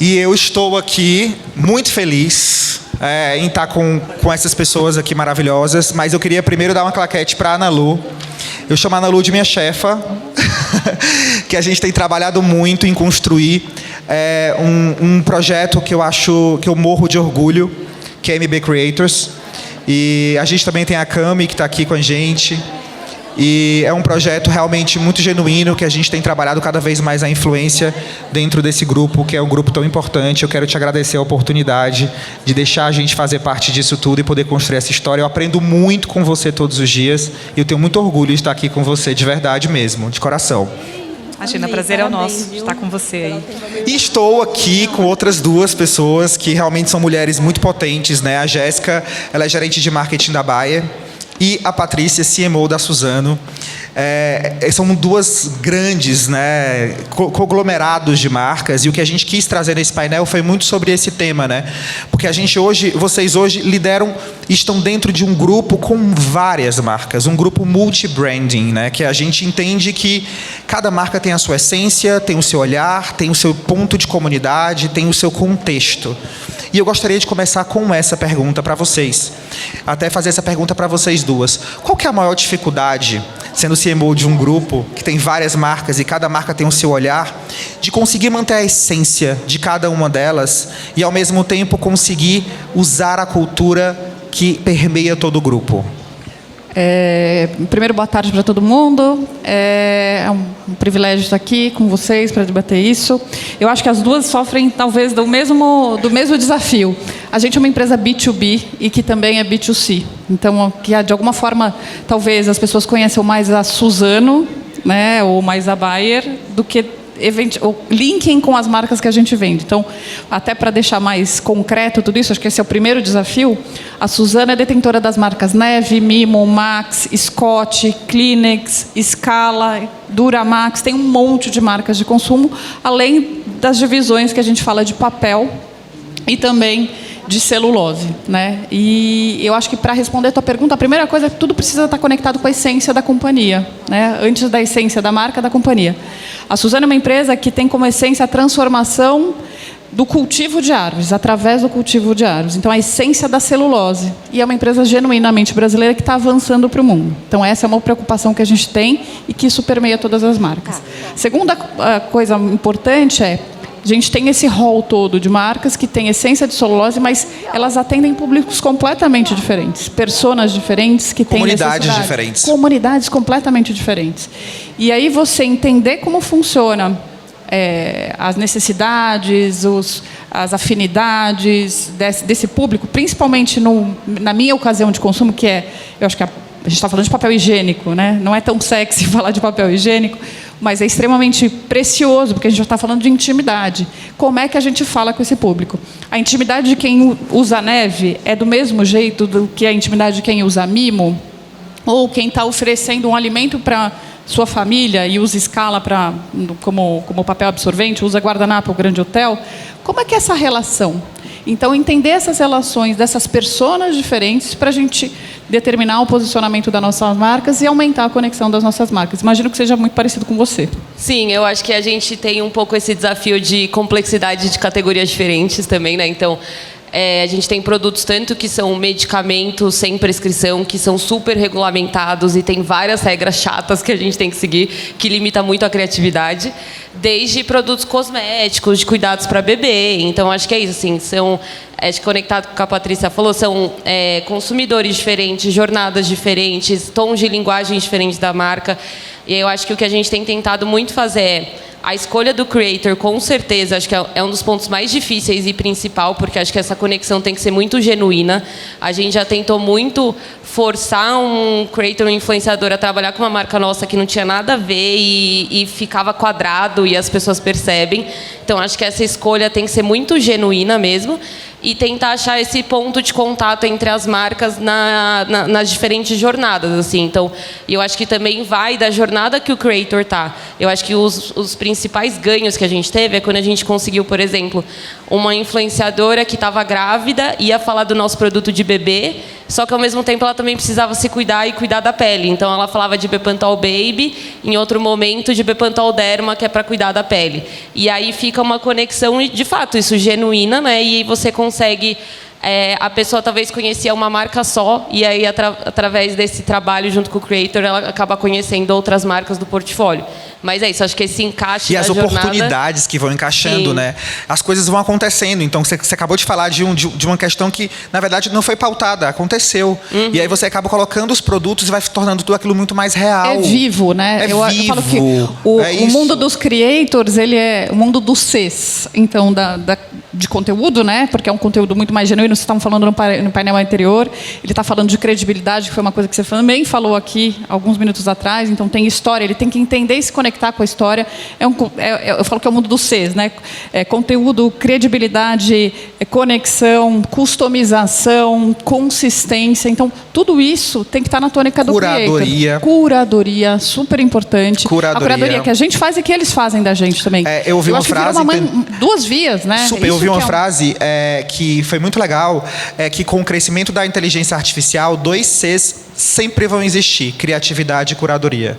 E eu estou aqui muito feliz em estar com essas pessoas aqui maravilhosas, mas eu queria primeiro dar uma claquete para a Ana Lu. Eu chamo a Ana Lu de minha chefa, que a gente tem trabalhado muito em construir um projeto que eu morro de orgulho, que é MB Creators. E a gente também tem a Cami, que está aqui com a gente. E é um projeto realmente muito genuíno, que a gente tem trabalhado cada vez mais a influência dentro desse grupo, que é um grupo tão importante. Eu quero te agradecer a oportunidade de deixar a gente fazer parte disso tudo e poder construir essa história. Eu aprendo muito com você todos os dias e eu tenho muito orgulho de estar aqui com você, de verdade mesmo, de coração. Imagina, prazer é o nosso estar com você aí. E estou aqui com outras duas pessoas que realmente são mulheres muito potentes, né? A Jéssica, ela é gerente de marketing da Bayer, e a Patrícia, CMO da Suzano. São duas grandes, né, conglomerados de marcas, e o que a gente quis trazer nesse painel foi muito sobre esse tema, né? Porque vocês hoje lideram, estão dentro de um grupo com várias marcas, um grupo multi-branding, né? Que a gente entende que cada marca tem a sua essência, tem o seu olhar, tem o seu ponto de comunidade, tem o seu contexto. E eu gostaria de começar com essa pergunta para vocês. Até fazer essa pergunta para vocês duas. Qual que é a maior dificuldade, sendo CMO de um grupo que tem várias marcas e cada marca tem o seu olhar, de conseguir manter a essência de cada uma delas e, ao mesmo tempo, conseguir usar a cultura que permeia todo o grupo? Primeiro, boa tarde para todo mundo. É um privilégio estar aqui com vocês para debater isso. Eu acho que as duas sofrem, talvez, do mesmo desafio. A gente é uma empresa B2B e que também é B2C. Então, que de alguma forma, talvez as pessoas conheçam mais a Suzano, né, ou mais a Bayer, do que linkem com as marcas que a gente vende. Então, até para deixar mais concreto tudo isso, acho que esse é o primeiro desafio. A Suzano é detentora das marcas Neve, Mimo, Max, Scott, Kleenex, Scala, Duramax, tem um monte de marcas de consumo, além das divisões que a gente fala de papel e também de celulose, né? E eu acho que, para responder a tua pergunta, a primeira coisa é que tudo precisa estar conectado com a essência da companhia, né? Antes da essência da marca, da companhia. A Suzano é uma empresa que tem como essência a transformação do cultivo de árvores, através do cultivo de árvores. Então, a essência da celulose. E é uma empresa genuinamente brasileira que está avançando para o mundo. Então, essa é uma preocupação que a gente tem e que isso permeia todas as marcas. Segunda coisa importante é: a gente tem esse hall todo de marcas que tem essência de celulose, mas elas atendem públicos completamente diferentes, personas diferentes, que têm comunidades diferentes. Comunidades completamente diferentes. E aí você entender como funciona as necessidades, as afinidades desse público, principalmente na minha ocasião de consumo, que eu acho que a gente está falando de papel higiênico, né? Não é tão sexy falar de papel higiênico, mas é extremamente precioso, porque a gente já está falando de intimidade. Como é que a gente fala com esse público? A intimidade de quem usa Neve é do mesmo jeito do que a intimidade de quem usa Mimo? Ou quem está oferecendo um alimento para sua família e usa Scala como papel absorvente, usa guardanapo ou grande hotel? Como é que é essa relação? Então, entender essas relações dessas personas diferentes para a gente determinar o posicionamento das nossas marcas e aumentar a conexão das nossas marcas. Imagino que seja muito parecido com você. Sim, eu acho que a gente tem um pouco esse desafio de complexidade de categorias diferentes também, né? Então, a gente tem produtos tanto que são medicamentos sem prescrição, que são super regulamentados e tem várias regras chatas que a gente tem que seguir, que limita muito a criatividade, desde produtos cosméticos, de cuidados para bebê. Então, acho que é isso, assim, acho que conectado com o que a Patrícia falou, são consumidores diferentes, jornadas diferentes, tons de linguagem diferentes da marca. E eu acho que o que a gente tem tentado muito fazer é a escolha do creator, com certeza, acho que é um dos pontos mais difíceis e principal, porque acho que essa conexão tem que ser muito genuína. A gente já tentou muito forçar um creator, um influenciador a trabalhar com uma marca nossa que não tinha nada a ver e ficava quadrado e as pessoas percebem. Então, acho que essa escolha tem que ser muito genuína mesmo e tentar achar esse ponto de contato entre as marcas nas diferentes jornadas, assim. Então, eu acho que também vai da jornada que o creator tá. Eu acho que os principais ganhos que a gente teve é quando a gente conseguiu, por exemplo, uma influenciadora que estava grávida ia falar do nosso produto de bebê, só que ao mesmo tempo ela também precisava se cuidar e cuidar da pele. Então ela falava de Bepantol Baby, em outro momento de Bepantol Derma, que é para cuidar da pele. E aí fica uma conexão, de fato, isso genuína, né? E você consegue... a pessoa talvez conhecia uma marca só, e aí, através desse trabalho junto com o creator, ela acaba conhecendo outras marcas do portfólio. Mas é isso, acho que esse encaixe e da as jornada... oportunidades que vão encaixando, Sim. né? As coisas vão acontecendo. Então, você acabou de falar de uma questão que, na verdade, não foi pautada, aconteceu. E aí você acaba colocando os produtos e vai tornando tudo aquilo muito mais real. É vivo, né? É eu vivo. falo que o mundo dos creators, ele é o mundo dos Cs. Então, de conteúdo, né? Porque é um conteúdo muito mais genuíno. Vocês estavam falando no painel anterior. Ele está falando de credibilidade, que foi uma coisa que você também falou aqui alguns minutos atrás. Então, tem história. Ele tem que entender e se conectar com a história. Eu falo que é o mundo dos Cs, né? Conteúdo, credibilidade, conexão, customização, consistência. Então, tudo isso tem que estar na tônica do Curadoria. creator. Curadoria, super importante. A curadoria que a gente faz e que eles fazem da gente também. Eu ouvi uma frase... duas vias, né? Super, eu ouvi uma frase que foi muito legal, que com o crescimento da inteligência artificial, 2 Cs sempre vão existir: criatividade e curadoria.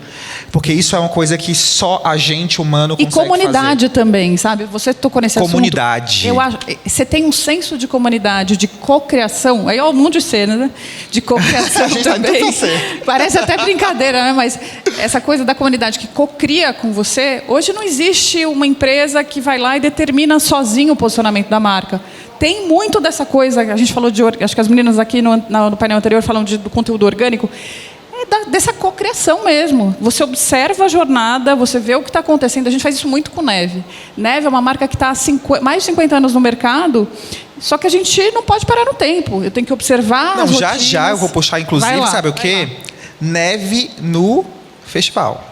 Porque isso é uma coisa que só a gente humano consegue fazer. E comunidade também, sabe? Você tocou nesse comunidade. assunto. Eu acho, você tem um senso de comunidade, de cocriação. Aí é o mundo de cena, né? De cocriação também. Parece até brincadeira, né? Mas essa coisa da comunidade que cocria com você, hoje não existe uma empresa que vai lá e determina sozinho o posicionamento da marca. Tem muito dessa coisa, a gente falou acho que as meninas aqui no painel anterior falam do conteúdo orgânico, dessa cocriação mesmo. Você observa a jornada, você vê o que está acontecendo. A gente faz isso muito com Neve. Neve é uma marca que está há mais de 50 anos no mercado, só que a gente não pode parar no tempo. Eu tenho que observar as rotinas. Já eu vou puxar, inclusive, sabe o quê? Neve no festival.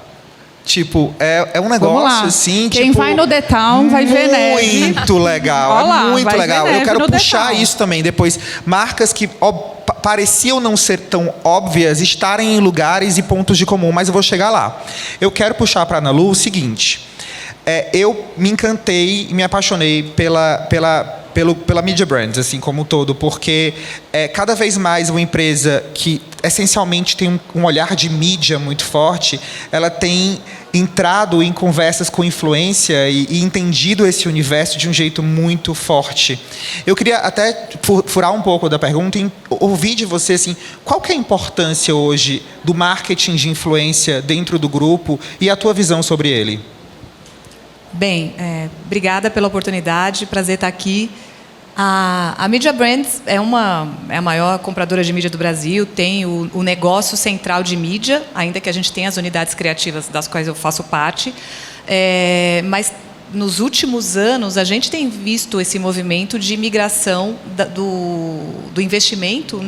Tipo, é um negócio assim... Quem vai no The Town vai ver neve. Muito legal, Olá, muito legal. Eu quero puxar isso isso também depois. Marcas que pareciam não ser tão óbvias estarem em lugares e pontos de comum, mas eu vou chegar lá. Eu quero puxar para a Ana Lu o seguinte. Eu me encantei e me apaixonei pela Media Brands, assim como um todo, porque cada vez mais uma empresa que essencialmente tem um olhar de mídia muito forte, ela tem entrado em conversas com influência e entendido esse universo de um jeito muito forte. Eu queria até furar um pouco da pergunta e ouvir de você, assim, qual que é a importância hoje do marketing de influência dentro do grupo e a tua visão sobre ele? Bem, obrigada pela oportunidade, prazer estar aqui. A Media Brands é a maior compradora de mídia do Brasil, tem o negócio central de mídia, ainda que a gente tenha as unidades criativas das quais eu faço parte, mas nos últimos anos a gente tem visto esse movimento de migração do investimento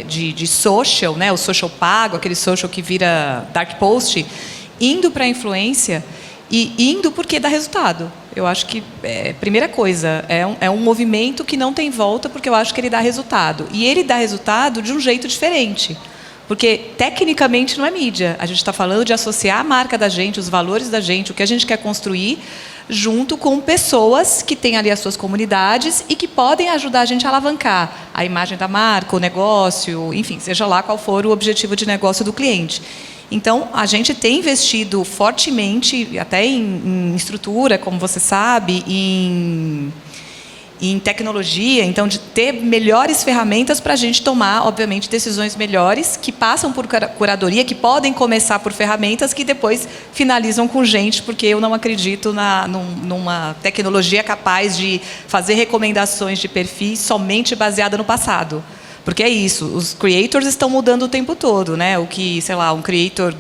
de social, né, o social pago, aquele social que vira dark post, indo para a influência. E indo porque dá resultado. Eu acho que, primeira coisa, é um movimento que não tem volta, porque eu acho que ele dá resultado. E ele dá resultado de um jeito diferente. Porque, tecnicamente, não é mídia. A gente está falando de associar a marca da gente, os valores da gente, o que a gente quer construir, junto com pessoas que têm ali as suas comunidades e que podem ajudar a gente a alavancar a imagem da marca, o negócio, enfim, seja lá qual for o objetivo de negócio do cliente. Então, a gente tem investido fortemente, até em estrutura, como você sabe, em tecnologia, então, de ter melhores ferramentas para a gente tomar, obviamente, decisões melhores, que passam por curadoria, que podem começar por ferramentas que depois finalizam com gente, porque eu não acredito numa tecnologia capaz de fazer recomendações de perfis somente baseada no passado. Porque é isso, os creators estão mudando o tempo todo, né? O que, sei lá, um creator,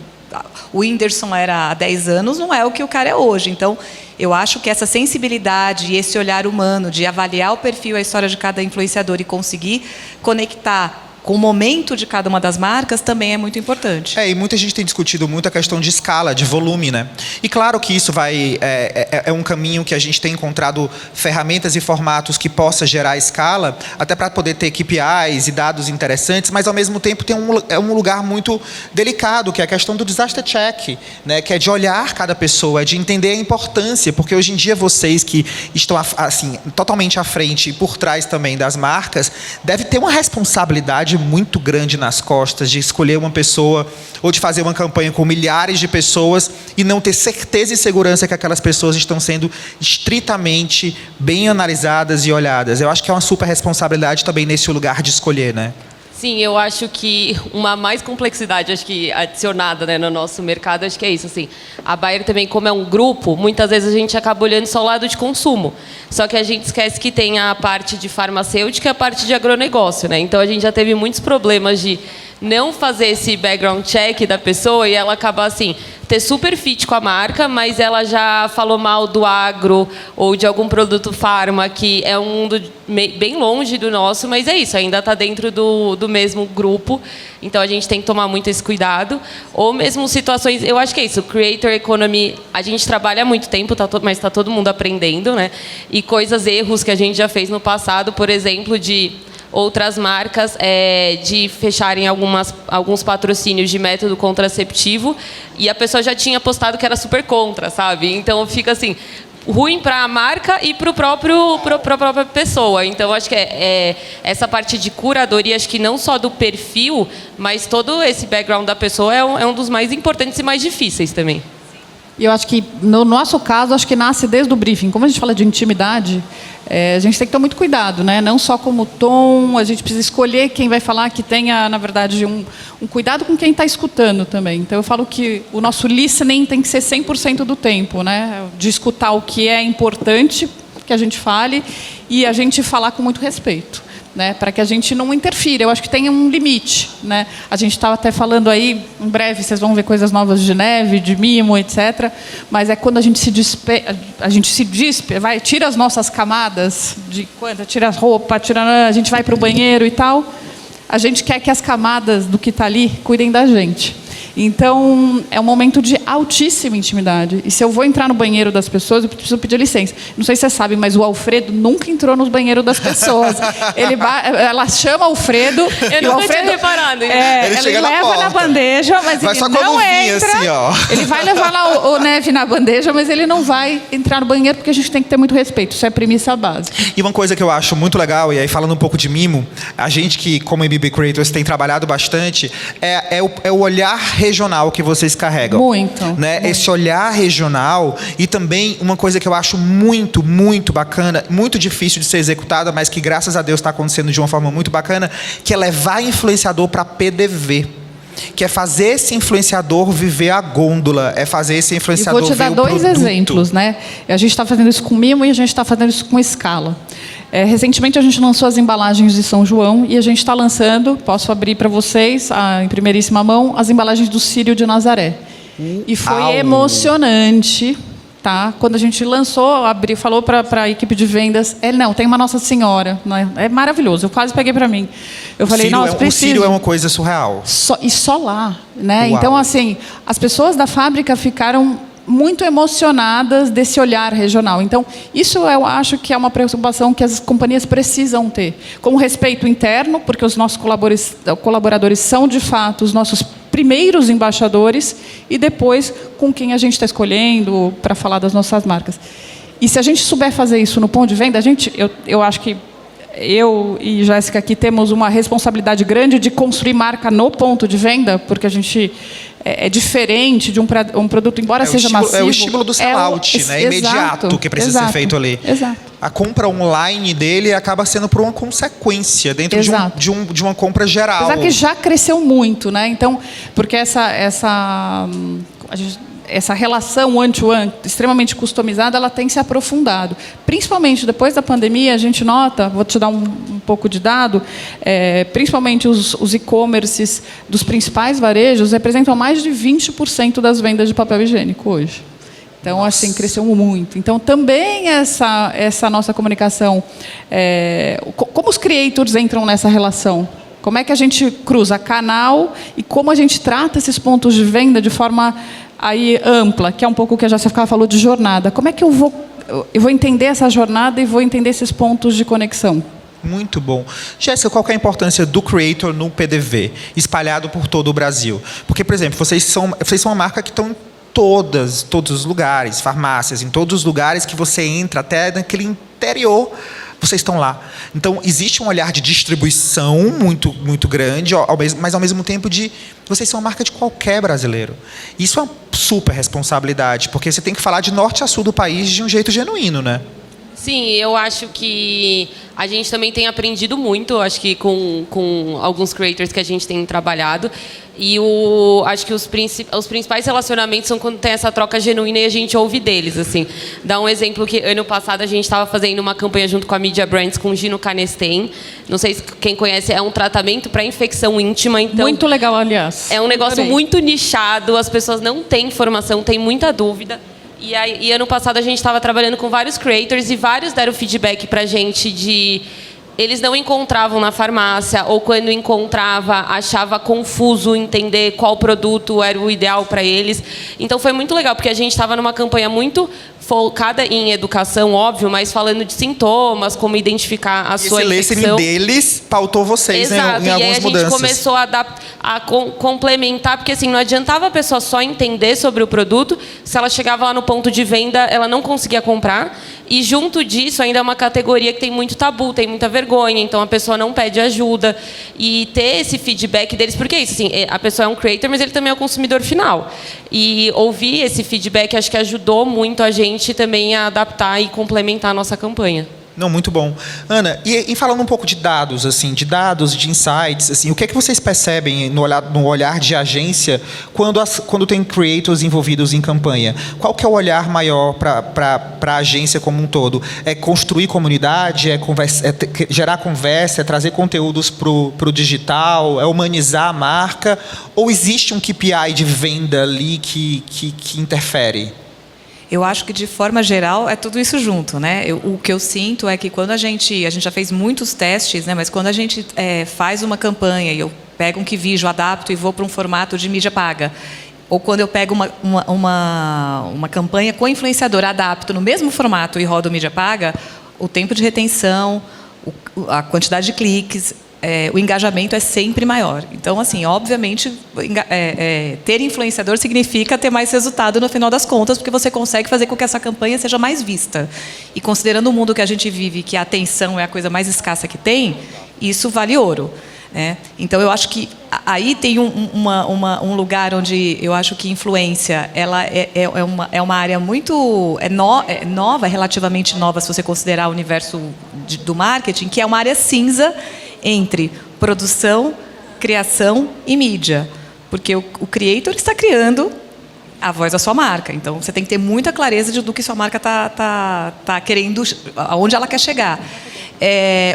o Whindersson era há 10 anos, não é o que o cara é hoje. Então, eu acho que essa sensibilidade e esse olhar humano de avaliar o perfil, a história de cada influenciador e conseguir conectar com o momento de cada uma das marcas também é muito importante. E muita gente tem discutido muito a questão de escala, de volume, né? E claro que isso é um caminho que a gente tem encontrado ferramentas e formatos que possa gerar escala, até para poder ter KPIs e dados interessantes, mas ao mesmo tempo tem um lugar muito delicado, que é a questão do disaster check, né? Que é de olhar cada pessoa, de entender a importância, porque hoje em dia vocês que estão assim, totalmente à frente e por trás também das marcas, devem ter uma responsabilidade muito grande nas costas de escolher uma pessoa ou de fazer uma campanha com milhares de pessoas e não ter certeza e segurança que aquelas pessoas estão sendo estritamente bem analisadas e olhadas. Eu acho que é uma super responsabilidade também nesse lugar de escolher, né? Sim, eu acho que uma mais complexidade, acho que adicionada, né, no nosso mercado, acho que é isso. Assim, a Bayer também, como é um grupo, muitas vezes a gente acaba olhando só o lado de consumo. Só que a gente esquece que tem a parte de farmacêutica e a parte de agronegócio, né? Então a gente já teve muitos problemas de não fazer esse background check da pessoa e ela acabar assim, ter super fit com a marca, mas ela já falou mal do agro ou de algum produto farma, que é um mundo bem longe do nosso, mas é isso, ainda está dentro do mesmo grupo, então a gente tem que tomar muito esse cuidado. Ou mesmo situações, eu acho que é isso, creator economy, a gente trabalha há muito tempo, mas está todo mundo aprendendo, né? E erros que a gente já fez no passado, por exemplo, de outras marcas de fecharem alguns patrocínios de método contraceptivo e a pessoa já tinha postado que era super contra, sabe? Então fica assim, ruim para a marca e para a própria pessoa. Então acho que essa parte de curadoria, acho que não só do perfil, mas todo esse background da pessoa é um dos mais importantes e mais difíceis também. E eu acho que, no nosso caso, acho que nasce desde o briefing. Como a gente fala de intimidade, a gente tem que ter muito cuidado, né? Não só como tom, a gente precisa escolher quem vai falar, que tenha, na verdade, um cuidado com quem está escutando também. Então, eu falo que o nosso listening tem que ser 100% do tempo, né? De escutar o que é importante que a gente fale e a gente falar com muito respeito, né, para que a gente não interfira. Eu acho que tem um limite, né? A gente estava até falando aí, em breve vocês vão ver coisas novas de neve, de mimo, etc. Mas é quando a gente se despe, tira as nossas camadas tira as roupas, a gente vai para o banheiro e tal. A gente quer que as camadas do que está ali cuidem da gente. Então, é um momento de altíssima intimidade. E se eu vou entrar no banheiro das pessoas, eu preciso pedir licença. Não sei se vocês sabem, mas o Alfredo nunca entrou nos banheiros das pessoas. Ela chama o Alfredo. Eu nunca tinha reparado. Ele leva na bandeja, mas ele não entra. Assim, ó. Ele vai levar lá o neve na bandeja, mas ele não vai entrar no banheiro, porque a gente tem que ter muito respeito. Isso é premissa básica. E uma coisa que eu acho muito legal, e aí falando um pouco de mimo, a gente que, como MBB Creators, tem trabalhado bastante, é o olhar regional que vocês carregam. Muito. Né? Muito. Esse olhar regional e também uma coisa que eu acho muito, muito bacana, muito difícil de ser executada, mas que graças a Deus está acontecendo de uma forma muito bacana, que é levar influenciador para PDV. Que é fazer esse influenciador viver a gôndola, é fazer esse influenciador ver o produto. Vou te dar dois exemplos, né? A gente está fazendo isso com Mimo e a gente está fazendo isso com Scala. Recentemente a gente lançou as embalagens de São João e a gente está lançando, posso abrir para vocês, em primeiríssima mão, as embalagens do Círio de Nazaré. E foi emocionante, tá? Quando a gente lançou, falou para a equipe de vendas, não, tem uma Nossa Senhora, né? É maravilhoso, eu quase peguei para mim. Eu falei, nossa, o Círio é uma coisa surreal. Só lá, né? Uau. Então, assim, as pessoas da fábrica ficaram muito emocionadas desse olhar regional. Então, isso eu acho que é uma preocupação que as companhias precisam ter. Com respeito interno, porque os nossos colaboradores são, de fato, os nossos primeiros embaixadores, e depois com quem a gente está escolhendo para falar das nossas marcas. E se a gente souber fazer isso no ponto de venda, eu acho que eu e Jéssica aqui temos uma responsabilidade grande de construir marca no ponto de venda, porque a gente é diferente de um produto, embora seja massivo. É o estímulo do sell-out, né? Imediato, que precisa ser feito ali. Exato. A compra online dele acaba sendo por uma consequência dentro de uma compra geral. Apesar que já cresceu muito, né? Então, porque essa relação one-to-one extremamente customizada, ela tem se aprofundado. Principalmente depois da pandemia, a gente nota, vou te dar um pouco de dado, principalmente os e-commerces dos principais varejos representam mais de 20% das vendas de papel higiênico hoje. Então, assim, cresceu muito. Então, também essa nossa comunicação, como os creators entram nessa relação? Como é que a gente cruza canal e como a gente trata esses pontos de venda de forma aí ampla, que é um pouco o que a Jéssica falou de jornada. Como é que eu vou entender essa jornada e vou entender esses pontos de conexão? Muito bom. Jéssica, qual que é a importância do creator no PDV, espalhado por todo o Brasil? Porque, por exemplo, vocês são uma marca que estão em todos os lugares, farmácias, em todos os lugares que você entra, até naquele interior vocês estão lá. Então, existe um olhar de distribuição muito, muito grande, mas ao mesmo tempo vocês são a marca de qualquer brasileiro. Isso é uma super responsabilidade, porque você tem que falar de norte a sul do país de um jeito genuíno, né? Sim, eu acho que a gente também tem aprendido muito, acho que com alguns creators que a gente tem trabalhado. E acho que os principais relacionamentos são quando tem essa troca genuína e a gente ouve deles, assim. Dá um exemplo que ano passado a gente estava fazendo uma campanha junto com a Media Brands com o Gino Canesten. Não sei se quem conhece, é um tratamento para infecção íntima. Então, muito legal, aliás. é um negócio muito nichado, as pessoas não têm informação, têm muita dúvida. E ano passado a gente estava trabalhando com vários creators e vários deram feedback para a gente de... Eles não encontravam na farmácia, ou quando encontrava, achava confuso entender qual produto era o ideal para eles. Então foi muito legal, porque a gente estava numa campanha muito focada em educação, óbvio, mas falando de sintomas, como identificar a sua infecção. Esse listening deles pautou vocês, exato, em algumas mudanças. E aí a gente começou a complementar, porque assim, não adiantava a pessoa só entender sobre o produto, se ela chegava lá no ponto de venda, ela não conseguia comprar. E junto disso, ainda é uma categoria que tem muito tabu, tem muita vergonha, então a pessoa não pede ajuda. E ter esse feedback deles, porque é isso, assim, a pessoa é um creator, mas ele também é o consumidor final. E ouvir esse feedback, acho que ajudou muito a gente também a adaptar e complementar a nossa campanha. Não, muito bom. Ana, e falando um pouco de dados, assim, de insights, assim, o que é que vocês percebem no olhar de agência quando tem creators envolvidos em campanha? Qual que é o olhar maior para a agência como um todo? É construir comunidade, gerar conversa, é trazer conteúdos para o digital, é humanizar a marca? Ou existe um KPI de venda ali que interfere? Eu acho que, de forma geral, é tudo isso junto, né? O que eu sinto é que quando a gente já fez muitos testes, né? Mas quando a gente faz uma campanha e eu pego um Keyvisio, adapto e vou para um formato de mídia paga, ou quando eu pego uma campanha com influenciador, adapto no mesmo formato e rodo mídia paga, o tempo de retenção, a quantidade de cliques, o engajamento é sempre maior. Então, assim, obviamente, ter influenciador significa ter mais resultado no final das contas, porque você consegue fazer com que essa campanha seja mais vista. E considerando o mundo que a gente vive, que a atenção é a coisa mais escassa que tem, isso vale ouro. Então, eu acho que aí tem um lugar onde eu acho que influência ela é uma área muito nova, relativamente nova, se você considerar o universo do marketing, que é uma área cinza entre produção, criação e mídia. Porque o creator está criando a voz da sua marca. Então, você tem que ter muita clareza do que sua marca tá querendo, aonde ela quer chegar.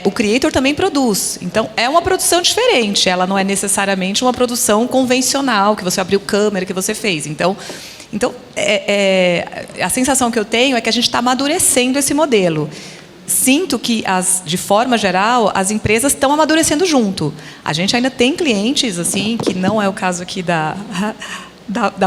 O creator também produz. Então, é uma produção diferente. Ela não é necessariamente uma produção convencional, que você abriu câmera, que você fez. Então a sensação que eu tenho é que a gente está amadurecendo esse modelo. Sinto que, de forma geral, as empresas estão amadurecendo junto. A gente ainda tem clientes, assim, que não é o caso aqui da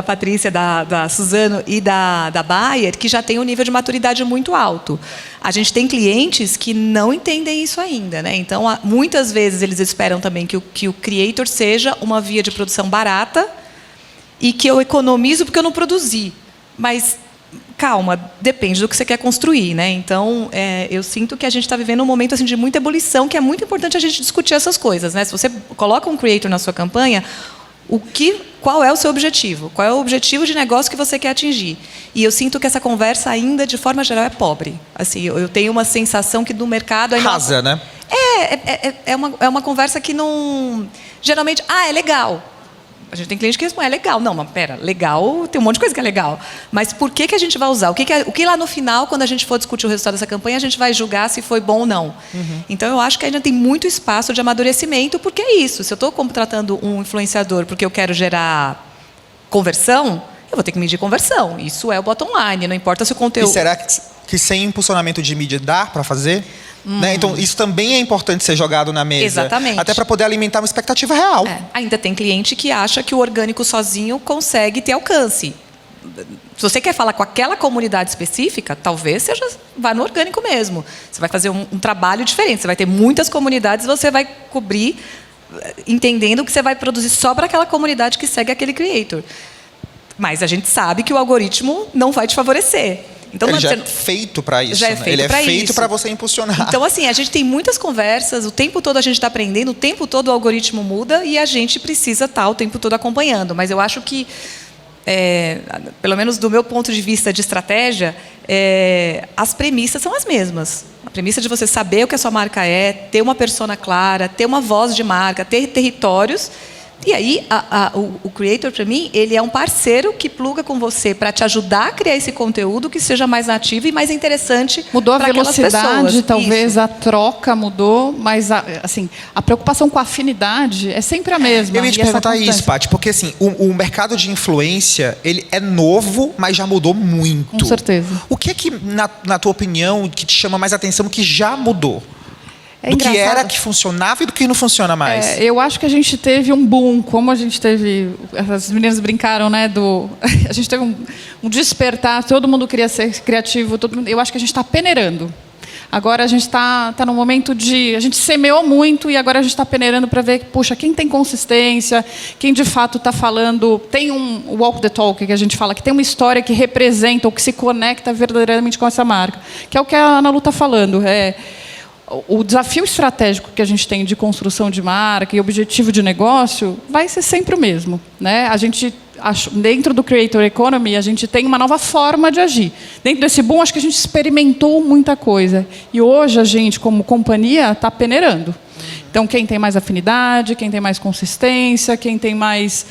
Patrícia, da Suzano e da Bayer, que já tem um nível de maturidade muito alto. A gente tem clientes que não entendem isso ainda, né? Então, muitas vezes, eles esperam também que o creator seja uma via de produção barata e que eu economizo porque eu não produzi. Mas... calma, depende do que você quer construir, né? Então, eu sinto que a gente está vivendo um momento assim, de muita ebulição, que é muito importante a gente discutir essas coisas, né? Se você coloca um creator na sua campanha, qual é o seu objetivo? Qual é o objetivo de negócio que você quer atingir? E eu sinto que essa conversa ainda, de forma geral, é pobre. Assim, eu tenho uma sensação que no mercado... Rasa, né? É uma conversa que não... Geralmente, é legal. A gente tem cliente que responde, é legal. Não, mas pera, legal, tem um monte de coisa que é legal. Mas por que a gente vai usar? O que lá no final, quando a gente for discutir o resultado dessa campanha, a gente vai julgar se foi bom ou não. Uhum. Então, eu acho que ainda tem muito espaço de amadurecimento, porque é isso. Se eu estou contratando um influenciador porque eu quero gerar conversão, eu vou ter que medir conversão. Isso é o bottom line, não importa se o conteúdo... E será que sem impulsionamento de mídia dá para fazer? Né? Então, isso também é importante ser jogado na mesa. Exatamente. Até para poder alimentar uma expectativa real. Ainda tem cliente que acha que o orgânico sozinho consegue ter alcance. Se você quer falar com aquela comunidade específica, talvez vá no orgânico mesmo. Você vai fazer um trabalho diferente. Você vai ter muitas comunidades e você vai cobrir, entendendo que você vai produzir só para aquela comunidade que segue aquele creator. Mas a gente sabe que o algoritmo não vai te favorecer. Então, Ele já é feito para isso, já é né? feito Ele é pra feito isso. para você impulsionar. Então, assim, a gente tem muitas conversas, o tempo todo a gente está aprendendo, o tempo todo o algoritmo muda e a gente precisa estar o tempo todo acompanhando. Mas eu acho que, pelo menos do meu ponto de vista de estratégia, as premissas são as mesmas. A premissa de você saber o que a sua marca é, ter uma persona clara, ter uma voz de marca, ter territórios. E aí, o creator, para mim, ele é um parceiro que pluga com você para te ajudar a criar esse conteúdo que seja mais nativo e mais interessante. Mudou a para aquelas velocidade, pessoas. talvez Isso. a troca mudou, mas assim, a preocupação com a afinidade é sempre a mesma. Eu ia te E essa perguntar isso, constância. Paty, porque assim, o mercado de influência, ele é novo, mas já mudou muito. Com certeza. O que é que, na tua opinião, que te chama mais atenção, que já mudou? É do que engraçado. era, que funcionava e do que não funciona mais? Eu acho que a gente teve um boom, como a gente teve, as meninas brincaram, né, a gente teve um despertar, todo mundo queria ser criativo, eu acho que a gente está peneirando. Agora a gente está no momento a gente semeou muito e agora a gente está peneirando para ver, puxa, quem tem consistência, quem de fato está falando, tem um walk the talk que a gente fala, que tem uma história que representa ou que se conecta verdadeiramente com essa marca, que é o que a Ana Lu está falando, o desafio estratégico que a gente tem de construção de marca e objetivo de negócio vai ser sempre o mesmo, né? A gente, dentro do Creator Economy, a gente tem uma nova forma de agir. Dentro desse boom, acho que a gente experimentou muita coisa. E hoje a gente, como companhia, está peneirando. Então, quem tem mais afinidade, quem tem mais consistência, quem tem mais...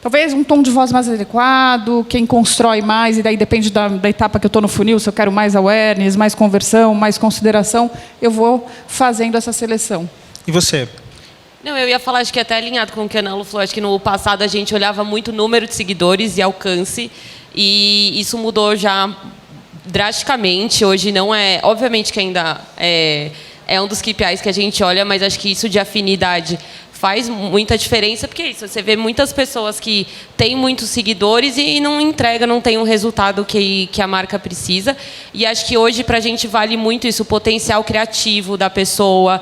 talvez um tom de voz mais adequado, quem constrói mais, e daí depende da etapa que eu estou no funil, se eu quero mais awareness, mais conversão, mais consideração, eu vou fazendo essa seleção. E você? Não, eu ia falar, acho que até alinhado com o que a Ana Lu falou, acho que no passado a gente olhava muito o número de seguidores e alcance, e isso mudou já drasticamente. Hoje não é... Obviamente que ainda é um dos KPIs que a gente olha, mas acho que isso de afinidade faz muita diferença, porque é isso, você vê muitas pessoas que têm muitos seguidores e não entregam, não tem o resultado que a marca precisa. E acho que hoje, para a gente, vale muito isso, o potencial criativo da pessoa,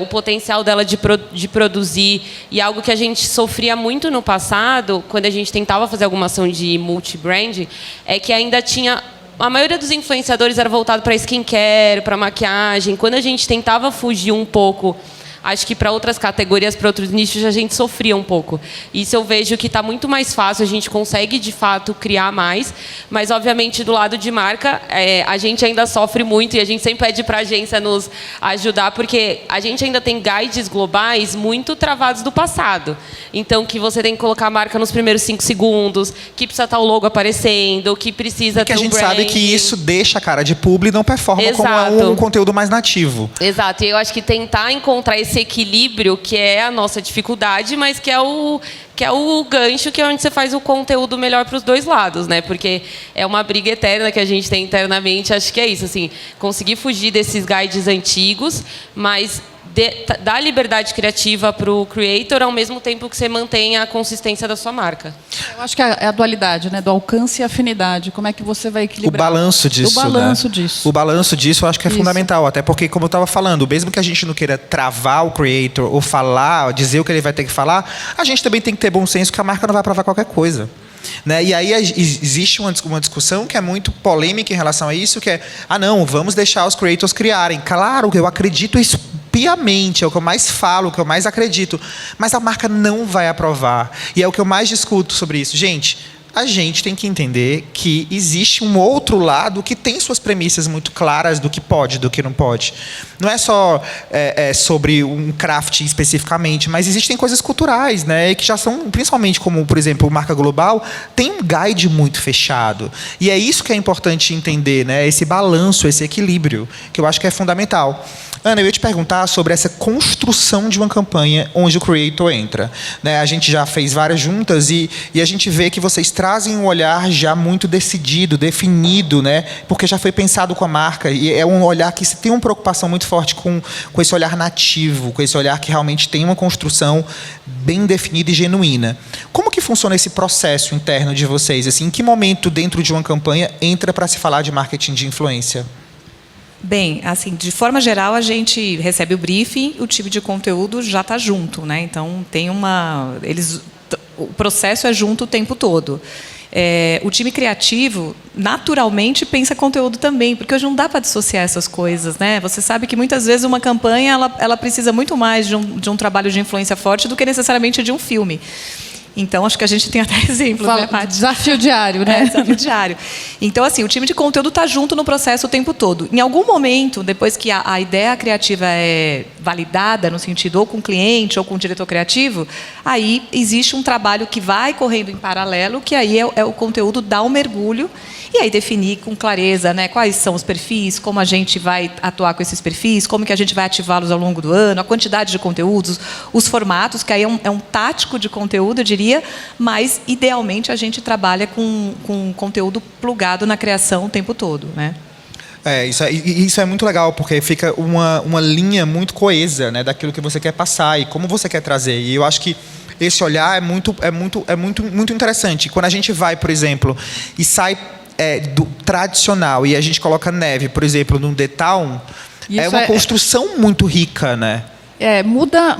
o potencial dela de produzir. E algo que a gente sofria muito no passado, quando a gente tentava fazer alguma ação de multi-branding, é que ainda tinha... A maioria dos influenciadores era voltado para skincare, para maquiagem. Quando a gente tentava fugir um pouco... Acho que para outras categorias, para outros nichos, a gente sofria um pouco. Isso eu vejo que está muito mais fácil, a gente consegue, de fato, criar mais, mas, obviamente, do lado de marca, a gente ainda sofre muito e a gente sempre pede para a agência nos ajudar, porque a gente ainda tem guides globais muito travados do passado. Então, que você tem que colocar a marca nos primeiros 5 segundos, que precisa estar o logo aparecendo, que precisa ter Porque a gente sabe que isso deixa a cara de publi e não performa como um conteúdo mais nativo. Exato, e eu acho que tentar encontrar esse equilíbrio, que é a nossa dificuldade, mas que é o gancho, que é onde você faz o conteúdo melhor para os dois lados, né? Porque é uma briga eterna que a gente tem internamente. Acho que é isso, assim, conseguir fugir desses guides antigos, mas dar liberdade criativa para o creator ao mesmo tempo que você mantém a consistência da sua marca. Eu acho que é a dualidade, né? Do alcance e afinidade. Como é que você vai equilibrar? O balanço disso. Disso. O balanço disso eu acho que é fundamental. Até porque, como eu estava falando, mesmo que a gente não queira travar o creator ou falar, dizer o que ele vai ter que falar, a gente também tem que ter bom senso que a marca não vai provar qualquer coisa. Né? E aí existe uma discussão que é muito polêmica em relação a isso, que é, não, vamos deixar os creators criarem. Claro, eu acredito isso piamente, é o que eu mais falo, o que eu mais acredito, mas a marca não vai aprovar. E é o que eu mais discuto sobre isso. Gente, a gente tem que entender que existe um outro lado que tem suas premissas muito claras do que pode, do que não pode. Não é só sobre um craft especificamente, mas existem coisas culturais, né, que já são, principalmente como, por exemplo, marca global, tem um guide muito fechado. E é isso que é importante entender, né, esse balanço, esse equilíbrio, que eu acho que é fundamental. Ana, eu ia te perguntar sobre essa construção de uma campanha onde o creator entra. Né, a gente já fez várias juntas e a gente vê que vocês trazem um olhar já muito decidido, definido, né, porque já foi pensado com a marca. E é um olhar que tem uma preocupação muito forte com esse olhar nativo, com esse olhar que realmente tem uma construção bem definida e genuína. Como que funciona esse processo interno de vocês? Assim, em que momento, dentro de uma campanha, entra para se falar de marketing de influência? Bem, assim, de forma geral, a gente recebe o briefing, o time de conteúdo já está junto, né? Então, o processo é junto o tempo todo. O time criativo, naturalmente, pensa conteúdo também, porque hoje não dá para dissociar essas coisas, né? Você sabe que muitas vezes uma campanha ela precisa muito mais de um trabalho de influência forte do que necessariamente de um filme. Então, acho que a gente tem até exemplos, né, Paty? Desafio diário, né? Desafio diário. Então, assim, o time de conteúdo está junto no processo o tempo todo. Em algum momento, depois que a ideia criativa é validada, no sentido ou com o cliente ou com o diretor criativo, aí existe um trabalho que vai correndo em paralelo, que aí é o conteúdo dar um mergulho e aí definir com clareza, né, quais são os perfis, como a gente vai atuar com esses perfis, como que a gente vai ativá-los ao longo do ano, a quantidade de conteúdos, os formatos, que aí é um tático de conteúdo, eu diria, mas, idealmente, a gente trabalha com conteúdo plugado na criação o tempo todo, né? Isso é muito legal, porque fica uma linha muito coesa, né, daquilo que você quer passar e como você quer trazer. E eu acho que esse olhar é muito interessante. Quando a gente vai, por exemplo, e sai do tradicional e a gente coloca neve, por exemplo, num The Town, é uma construção muito rica, né? Muda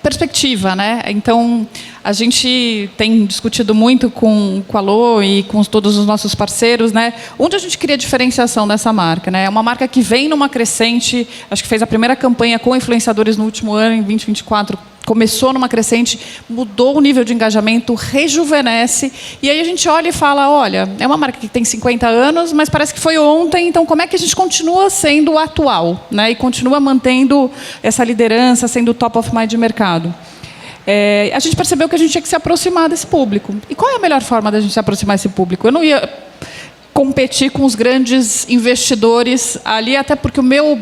perspectiva, né? Então, a gente tem discutido muito com a Lô e com todos os nossos parceiros, né? Onde a gente cria diferenciação dessa marca, né? É uma marca que vem numa crescente, acho que fez a primeira campanha com influenciadores no último ano, em 2024, começou numa crescente, mudou o nível de engajamento, rejuvenesce, e aí a gente olha e fala, olha, é uma marca que tem 50 anos, mas parece que foi ontem, então como é que a gente continua sendo atual, né? E continua mantendo essa liderança, sendo top of mind de mercado? A gente percebeu que a gente tinha que se aproximar desse público. E qual é a melhor forma da gente se aproximar desse público? Eu não ia competir com os grandes investidores ali, até porque o meu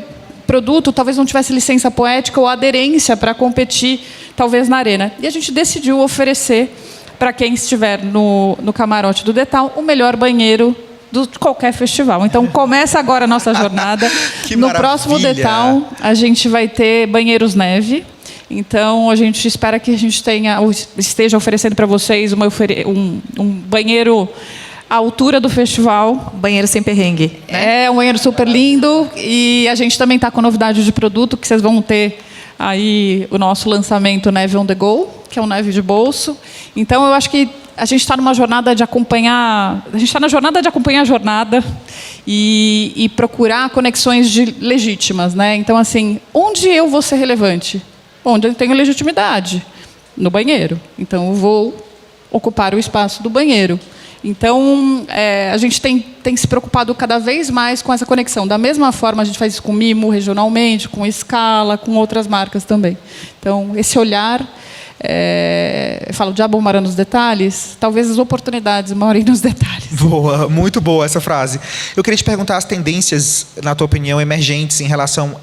produto talvez não tivesse licença poética ou aderência para competir, talvez, na arena. E a gente decidiu oferecer para quem estiver no camarote do The Town o melhor banheiro de qualquer festival. Então, começa agora a nossa jornada. No próximo The Town, a gente vai ter banheiros neve. Então, a gente espera que a gente esteja oferecendo para vocês um banheiro à altura do festival. Banheiro sem perrengue. É um banheiro super lindo. E a gente também está com novidade de produto, que vocês vão ter aí o nosso lançamento Neve on the Go, que é um neve de bolso. Então, eu acho que a gente está numa jornada de acompanhar... A gente está na jornada de acompanhar a jornada e procurar conexões legítimas, né? Então, assim, onde eu vou ser relevante? Onde eu tenho legitimidade? No banheiro. Então, eu vou ocupar o espaço do banheiro. Então, a gente tem se preocupado cada vez mais com essa conexão. Da mesma forma, a gente faz isso com Mimo, regionalmente, com Scala, com outras marcas também. Então, esse olhar... eu falo, o diabo mora nos detalhes, talvez as oportunidades morem nos detalhes. Boa, muito boa essa frase. Eu queria te perguntar as tendências, na tua opinião, emergentes em relação...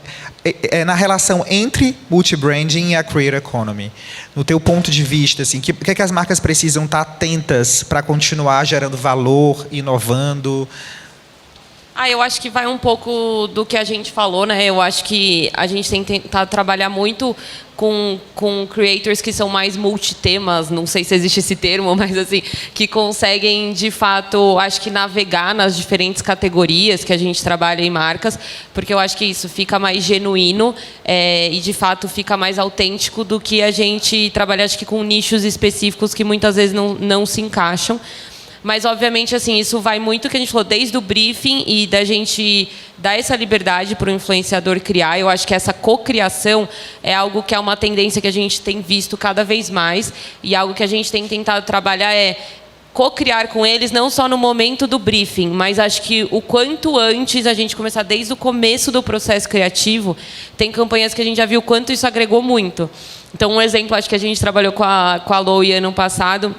na relação entre multibranding e a creator economy. No teu ponto de vista, assim, o que é que as marcas precisam estar atentas para continuar gerando valor, inovando? Eu acho que vai um pouco do que a gente falou, né? Eu acho que a gente tem que tentar trabalhar muito com creators que são mais multitemas, não sei se existe esse termo, mas assim, que conseguem, de fato, acho que navegar nas diferentes categorias que a gente trabalha em marcas, porque eu acho que isso fica mais genuíno e, de fato, fica mais autêntico do que a gente trabalhar, acho que, com nichos específicos que muitas vezes não se encaixam. Mas, obviamente, assim, isso vai muito, que a gente falou, desde o briefing e da gente dar essa liberdade para o influenciador criar. Eu acho que essa cocriação é algo que é uma tendência que a gente tem visto cada vez mais e algo que a gente tem tentado trabalhar co-criar com eles, não só no momento do briefing, mas acho que o quanto antes a gente começar desde o começo do processo criativo, tem campanhas que a gente já viu o quanto isso agregou muito. Então, um exemplo, acho que a gente trabalhou com a Lowy ano passado.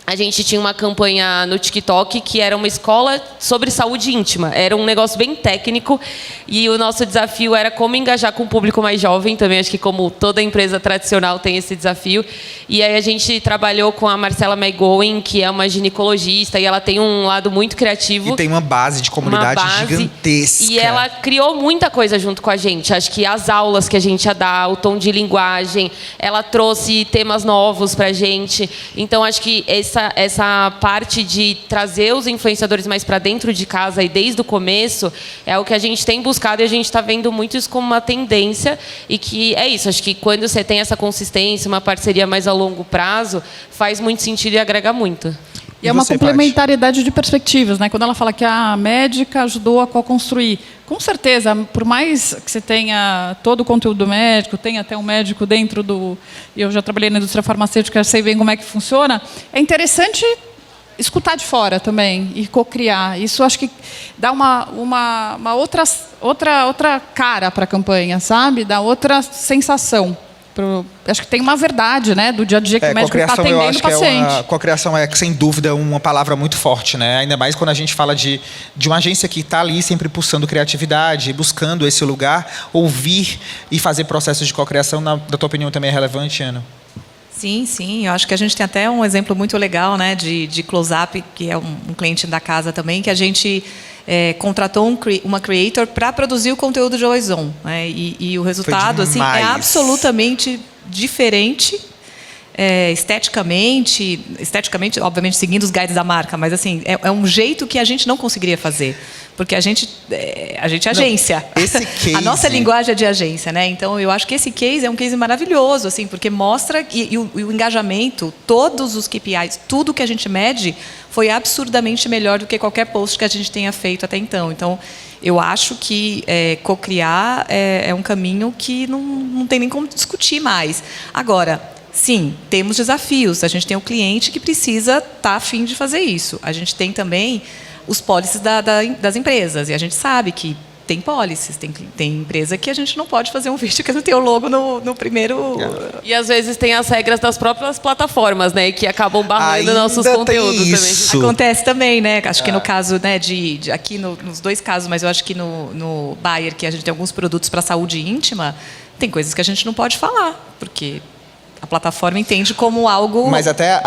A gente tinha uma campanha no TikTok que era uma escola sobre saúde íntima. Era um negócio bem técnico e o nosso desafio era como engajar com o público mais jovem também. Acho que como toda empresa tradicional tem esse desafio. E aí a gente trabalhou com a Marcela McGowan, que é uma ginecologista e ela tem um lado muito criativo. E tem uma base de comunidade gigantesca. E ela criou muita coisa junto com a gente. Acho que as aulas que a gente ia dar, o tom de linguagem, ela trouxe temas novos pra gente. Então, acho que essa parte de trazer os influenciadores mais para dentro de casa e desde o começo é o que a gente tem buscado e a gente está vendo muito isso como uma tendência e que é isso. Acho que quando você tem essa consistência, uma parceria mais a longo prazo, faz muito sentido e agrega muito. E é uma você, complementariedade de perspectivas, né? Quando ela fala que a médica ajudou a co-construir, com certeza, por mais que você tenha todo o conteúdo médico, tenha até um médico dentro do... Eu já trabalhei na indústria farmacêutica, sei bem como é que funciona. É interessante escutar de fora também e co-criar. Isso acho que dá uma outra cara para a campanha, sabe? Dá outra sensação. Acho que tem uma verdade, né, do dia a dia que o médico está atendendo o paciente. Cocriação é, sem dúvida, uma palavra muito forte, né? Ainda mais quando a gente fala de uma agência que está ali sempre pulsando criatividade, buscando esse lugar, ouvir e fazer processos de cocriação, na tua opinião, também é relevante, Ana? Sim, sim. Eu acho que a gente tem até um exemplo muito legal, né, de Close-Up, que é um cliente da casa também, que a gente contratou uma creator para produzir o conteúdo de Always On, né, e o resultado assim, é absolutamente diferente, esteticamente, obviamente seguindo os guides da marca, mas assim é um jeito que a gente não conseguiria fazer, porque a gente é agência. Não, esse case... A nossa linguagem é de agência, né? Então eu acho que esse case é um case maravilhoso, assim, porque mostra e o engajamento, todos os KPIs, tudo que a gente mede foi absurdamente melhor do que qualquer post que a gente tenha feito até então. Então eu acho que cocriar é um caminho que não tem nem como discutir mais. Agora, sim, temos desafios. A gente tem um cliente que precisa estar a fim de fazer isso. A gente tem também os policies das empresas. E a gente sabe que tem policies. Tem empresa que a gente não pode fazer um vídeo que não tem o logo no primeiro... E às vezes tem as regras das próprias plataformas, né? Que acabam barrando nossos conteúdos também. Acontece também, né? Acho que no caso, né, aqui nos dois casos, mas eu acho que no Bayer, que a gente tem alguns produtos para saúde íntima, tem coisas que a gente não pode falar, porque... A plataforma entende como algo... Mas até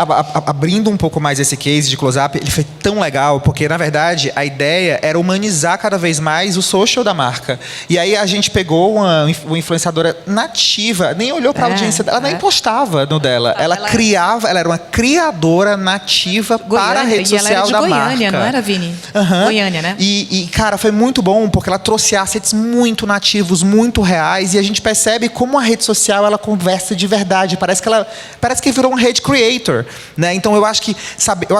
abrindo um pouco mais esse case de Close-Up, ele foi tão legal, porque, na verdade, a ideia era humanizar cada vez mais o social da marca. E aí a gente pegou uma influenciadora nativa, nem olhou para a audiência dela, ela nem postava no dela. Ela criava, ela era uma criadora nativa para a rede social da marca. Ela era de Goiânia, não era, Vini? Goiânia, né? E, cara, foi muito bom, porque ela trouxe assets muito nativos, muito reais, e a gente percebe como a rede social, ela conversa de verdade. Parece que virou um rede creator, né? Então eu acho que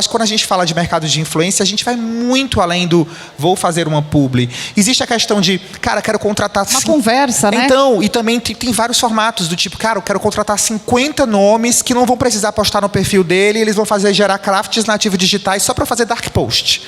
quando a gente fala de mercado de influência, a gente vai muito além do vou fazer uma publi. Existe a questão de, cara, quero contratar... Uma conversa, né? Então, e também tem vários formatos do tipo, cara, eu quero contratar 50 nomes que não vão precisar postar no perfil dele, eles vão gerar crafts nativos digitais só para fazer dark post.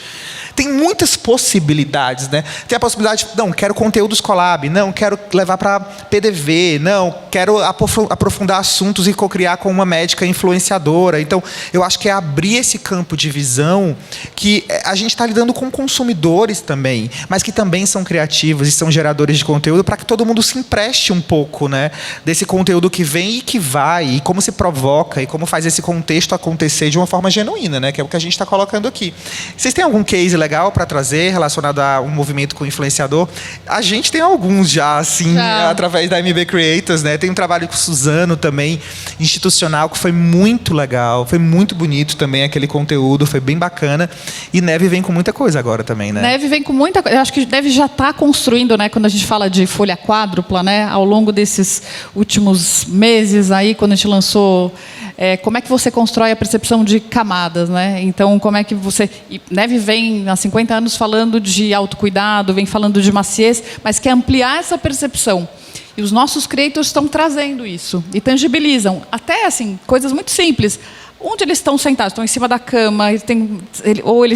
Tem muitas possibilidades, né? Tem a possibilidade, não, quero conteúdos collab, não, quero levar para PDV, não, quero aprofundar assuntos e cocriar com uma médica influenciadora. Então, eu acho que é abrir esse campo de visão que a gente está lidando com consumidores também, mas que também são criativos e são geradores de conteúdo para que todo mundo se empreste um pouco, né? Desse conteúdo que vem e que vai, e como se provoca, e como faz esse contexto acontecer de uma forma genuína, né? Que é o que a gente está colocando aqui. Vocês têm algum case legal para trazer relacionado a um movimento com influenciador? A gente tem alguns já, assim, através da MB Creators, né? Tem um trabalho com o Suzano também, institucional, que foi muito legal, foi muito bonito também aquele conteúdo, foi bem bacana. E Neve vem com muita coisa agora também, né? Neve vem com muita coisa. Eu acho que Neve já está construindo, né? Quando a gente fala de folha quádrupla, né? Ao longo desses últimos meses aí, quando a gente lançou... como é que você constrói a percepção de camadas, né? Então, como é que você... Neve vem há 50 anos falando de autocuidado, vem falando de maciez, mas quer ampliar essa percepção. E os nossos creators estão trazendo isso e tangibilizam. Até, assim, coisas muito simples. Onde eles estão sentados? Estão em cima da cama,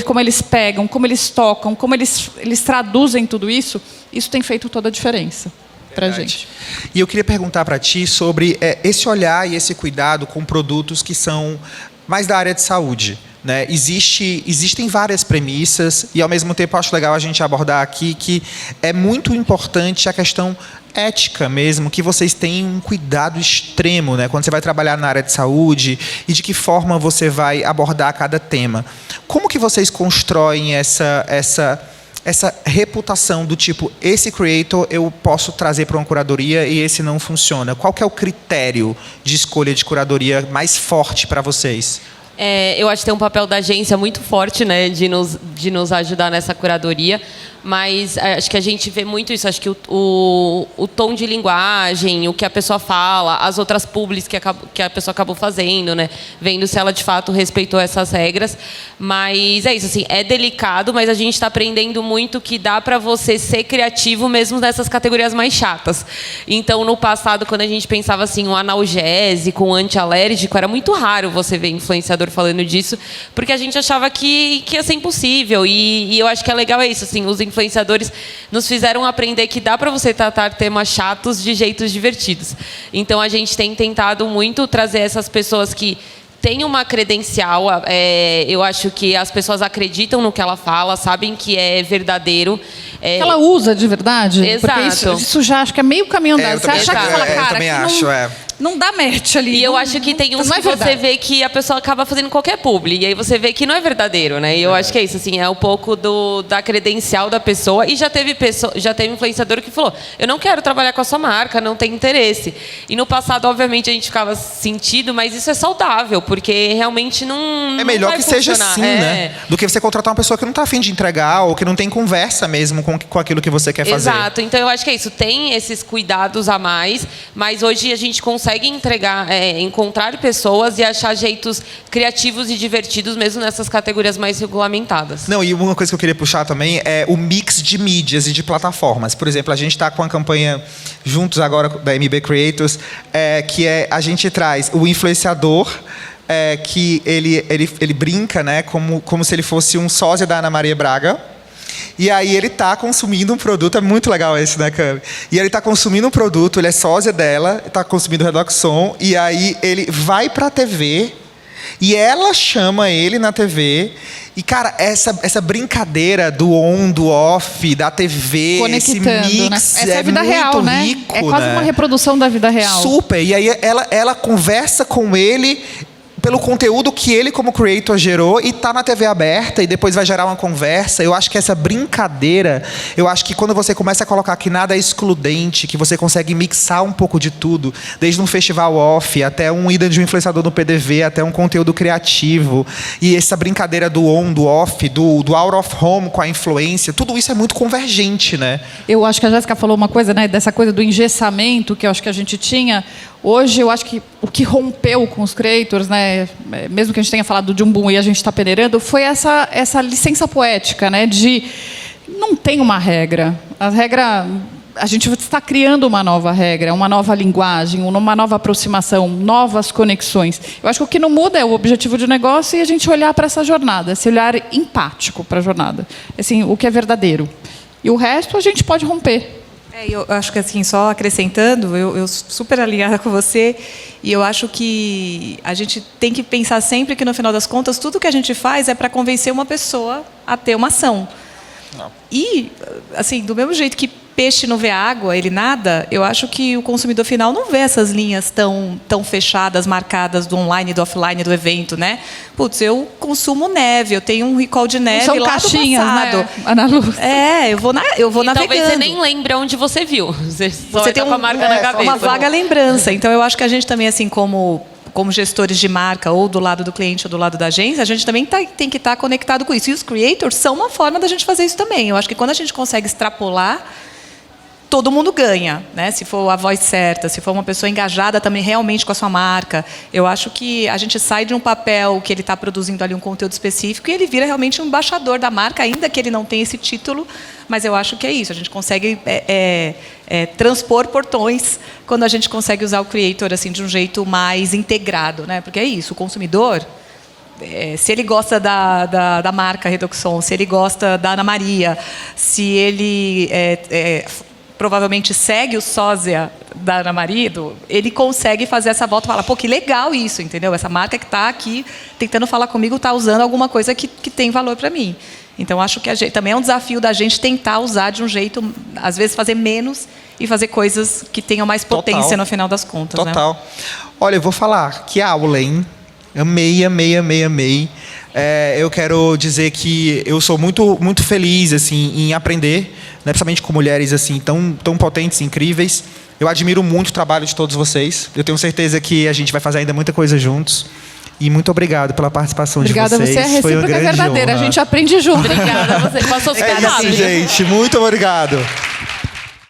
como eles pegam, como eles tocam, como eles traduzem tudo isso. Isso tem feito toda a diferença para a gente. E eu queria perguntar para ti sobre esse olhar e esse cuidado com produtos que são mais da área de saúde, né? Existem várias premissas e, ao mesmo tempo, acho legal a gente abordar aqui que é muito importante a questão ética mesmo, que vocês têm um cuidado extremo, né? Quando você vai trabalhar na área de saúde e de que forma você vai abordar cada tema. Como que vocês constroem essa reputação do tipo, esse creator eu posso trazer para uma curadoria e esse não funciona? Qual que é o critério de escolha de curadoria mais forte para vocês? Eu acho que tem um papel da agência muito forte, né, de nos ajudar nessa curadoria. mas acho que a gente vê muito isso. Acho que o tom de linguagem, o que a pessoa fala, as outras publis que a pessoa acabou fazendo, né? Vendo se ela de fato respeitou essas regras. Mas é isso, assim, é delicado, mas a gente está aprendendo muito que dá para você ser criativo mesmo nessas categorias mais chatas. Então, no passado, quando a gente pensava assim, um analgésico, um antialérgico, era muito raro você ver influenciador falando disso, porque a gente achava que ia ser impossível. E eu acho que é legal isso, assim, os influenciadores nos fizeram aprender que dá para você tratar temas chatos de jeitos divertidos. Então, a gente tem tentado muito trazer essas pessoas que têm uma credencial. Eu acho que as pessoas acreditam no que ela fala, sabem que é verdadeiro. Ela usa de verdade? Exato. Porque isso já acho que é meio caminho andado. Você acha que fala, eu cara, também que acho, não dá match ali. E eu acho que tem uns não é que você verdade. vê que a pessoa acaba fazendo qualquer publi. E aí você vê que não é verdadeiro, né? E eu acho que é isso, assim, é um pouco da credencial da pessoa. E já teve influenciador que falou, eu não quero trabalhar com a sua marca, não tem interesse. E no passado, obviamente, a gente ficava sentido, mas isso é saudável, porque realmente não É melhor vai que seja funcionar. assim, né? Do que você contratar uma pessoa que não está afim de entregar ou que não tem conversa mesmo com aquilo que você quer fazer. Exato. Então, eu acho que é isso. Tem esses cuidados a mais, mas hoje a gente consegue encontrar pessoas e achar jeitos criativos e divertidos mesmo nessas categorias mais regulamentadas. Não, e uma coisa que eu queria puxar também é o mix de mídias e de plataformas. Por exemplo, a gente está com a campanha juntos agora da MB Creators, a gente traz o influenciador, que ele brinca, né, como se ele fosse um sósia da Ana Maria Braga. E aí ele está consumindo um produto, é muito legal esse, né, Cami? E ele está consumindo um produto, ele é sósia dela, está consumindo Redoxon, e aí ele vai para a TV, e ela chama ele na TV, e, cara, essa brincadeira do on, do off, da TV, esse mix, né? Essa é a vida muito real, né? rico, É quase uma reprodução da vida real. Super, e aí ela conversa com ele pelo conteúdo que ele, como creator, gerou, e tá na TV aberta, e depois vai gerar uma conversa. Eu acho que essa brincadeira, eu acho que quando você começa a colocar que nada é excludente, que você consegue mixar um pouco de tudo, desde um festival off, até um ida de um influenciador no PDV, até um conteúdo criativo, e essa brincadeira do on, do off, do out of home com a influência, tudo isso é muito convergente, né? Eu acho que a Jéssica falou uma coisa, né, dessa coisa do engessamento que eu acho que a gente tinha. Hoje, eu acho que o que rompeu com os creators, né, mesmo que a gente tenha falado de um boom e a gente está peneirando, foi essa licença poética, né, de não tem uma regra. A regra, a gente está criando uma nova regra, uma nova linguagem, uma nova aproximação, novas conexões. Eu acho que o que não muda é o objetivo de negócio e a gente olhar para essa jornada, esse olhar empático para a jornada. Assim, o que é verdadeiro. E o resto a gente pode romper. Eu acho que, assim, só acrescentando, eu super alinhada com você, e eu acho que a gente tem que pensar sempre que, no final das contas, tudo que a gente faz é para convencer uma pessoa a ter uma ação. Não. E, assim, do mesmo jeito que peixe não vê água, ele nada, eu acho que o consumidor final não vê essas linhas tão fechadas, marcadas do online e do offline do evento, né? Putz, eu consumo neve, eu tenho um recall de neve são lá caixinhas, do passado. né, Ana Lúcia? Eu vou navegando. Talvez você nem lembre onde você viu. Você tem uma marca na cabeça. Uma vaga lembrança. Então, eu acho que a gente também, assim, como gestores de marca, ou do lado do cliente ou do lado da agência, a gente também tem que estar conectado com isso. E os creators são uma forma da gente fazer isso também. Eu acho que quando a gente consegue extrapolar, todo mundo ganha, né? Se for a voz certa, se for uma pessoa engajada também realmente com a sua marca. Eu acho que a gente sai de um papel que ele está produzindo ali um conteúdo específico e ele vira realmente um embaixador da marca, ainda que ele não tenha esse título, mas eu acho que é isso. A gente consegue transpor portões quando a gente consegue usar o creator assim, de um jeito mais integrado, né? Porque é isso, o consumidor, se ele gosta da marca Redoxon, se ele gosta da Ana Maria, se ele provavelmente segue o sósia da Ana Maria, ele consegue fazer essa volta e falar, pô, que legal isso, entendeu? Essa marca que está aqui tentando falar comigo está usando alguma coisa que tem valor para mim. Então, acho que também é um desafio da gente tentar usar de um jeito, às vezes, fazer menos e fazer coisas que tenham mais potência no final das contas. Total. Né? Olha, eu vou falar, que aula, hein? Amei, amei, amei, amei. Eu quero dizer que eu sou muito, muito feliz assim, em aprender, né, principalmente com mulheres assim, tão potentes, incríveis. Eu admiro muito o trabalho de todos vocês. Eu tenho certeza que a gente vai fazer ainda muita coisa juntos. E muito obrigado pela participação Obrigada de vocês. a você, a Foi uma recíproca é grande verdadeira. honra. A gente aprende junto. Obrigada a você. Passou a É ficar isso, gente. Muito obrigado.